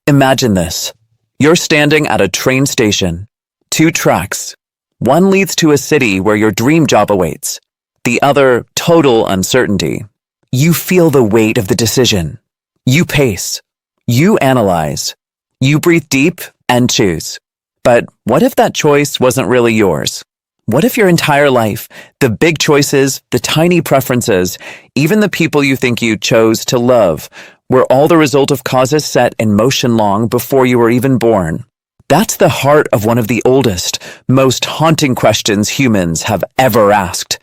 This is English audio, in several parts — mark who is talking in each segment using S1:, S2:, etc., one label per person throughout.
S1: Imagine this. You're standing at a train station. Two tracks. One leads to a city where your dream job awaits. The other, total uncertainty. You feel the weight of the decision. You pace. You analyze. You breathe deep and choose. But what if that choice wasn't really yours? What if your entire life, the big choices, the tiny preferences, even the people you think you chose to love, were all the result of causes set in motion long before you were even born? That's the heart of one of the oldest, most haunting questions humans have ever asked.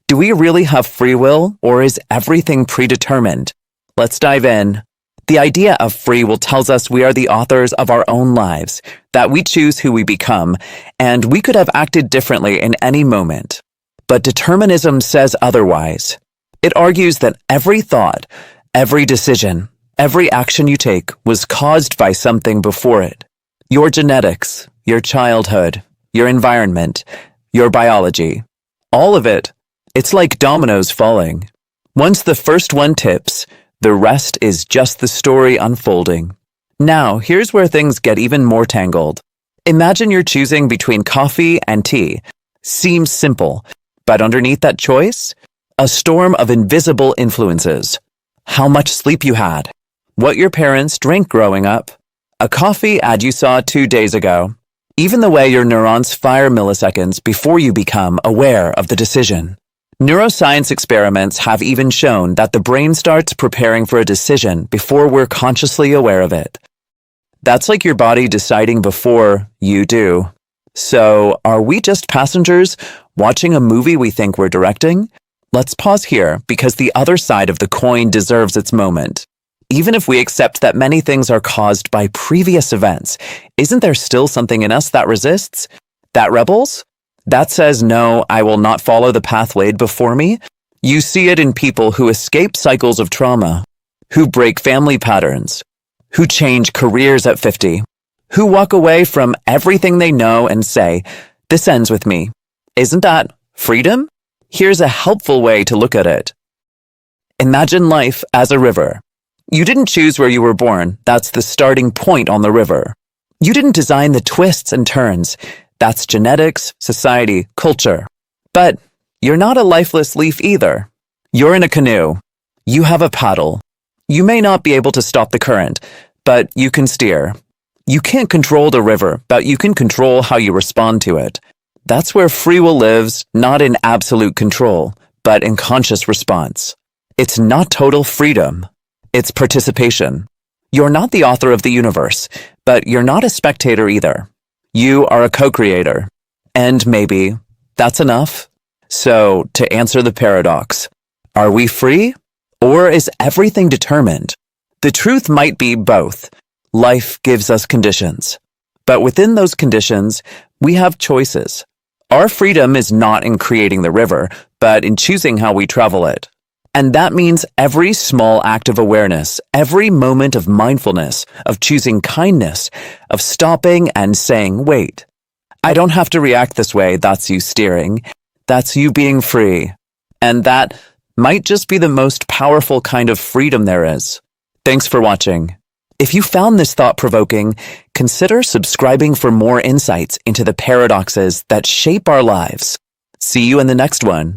S1: Do we really have free will, or is everything predetermined? Let's dive in. The idea of free will tells us we are the authors of our own lives, that we choose who we become, and we could have acted differently in any moment. But determinism says otherwise. It argues that every thought, every decision, every action you take was caused by something before it. Your genetics, your childhood, your environment, your biology. All of it. It's like dominoes falling. Once the first one tips, the rest is just the story unfolding. Now, here's where things get even more tangled. Imagine you're choosing between coffee and tea. Seems simple, but underneath that choice, a storm of invisible influences. How much sleep you had, what your parents drank growing up, a coffee ad you saw 2 days ago, even the way your neurons fire milliseconds before you become aware of the decision. Neuroscience experiments have even shown that the brain starts preparing for a decision before we're consciously aware of it. That's like your body deciding before you do. So, are we just passengers watching a movie we think we're directing? Let's pause here because the other side of the coin deserves its moment. Even if we accept that many things are caused by previous events, isn't there still something in us that resists? That rebels? That says, no, I will not follow the path laid before me? You see it in people who escape cycles of trauma, who break family patterns, who change careers at 50, who walk away from everything they know and say, this ends with me. Isn't that freedom? Here's a helpful way to look at it. Imagine life as a river. You didn't choose where you were born. That's the starting point on the river. You didn't design the twists and turns. That's genetics, society, culture. But you're not a lifeless leaf either. You're in a canoe. You have a paddle. You may not be able to stop the current, but you can steer. You can't control the river, but you can control how you respond to it. That's where free will lives, not in absolute control, but in conscious response. It's not total freedom. It's participation. You're not the author of the universe, but you're not a spectator either. You are a co-creator. And maybe that's enough. So, to answer the paradox, are we free? Or is everything determined? The truth might be both. Life gives us conditions. But within those conditions, we have choices. Our freedom is not in creating the river, but in choosing how we travel it. And that means every small act of awareness, every moment of mindfulness, of choosing kindness, of stopping and saying, wait, I don't have to react this way, that's you steering. That's you being free. And that might just be the most powerful kind of freedom there is. Thanks for watching. If you found this thought-provoking, consider subscribing for more insights into the paradoxes that shape our lives. See you in the next one.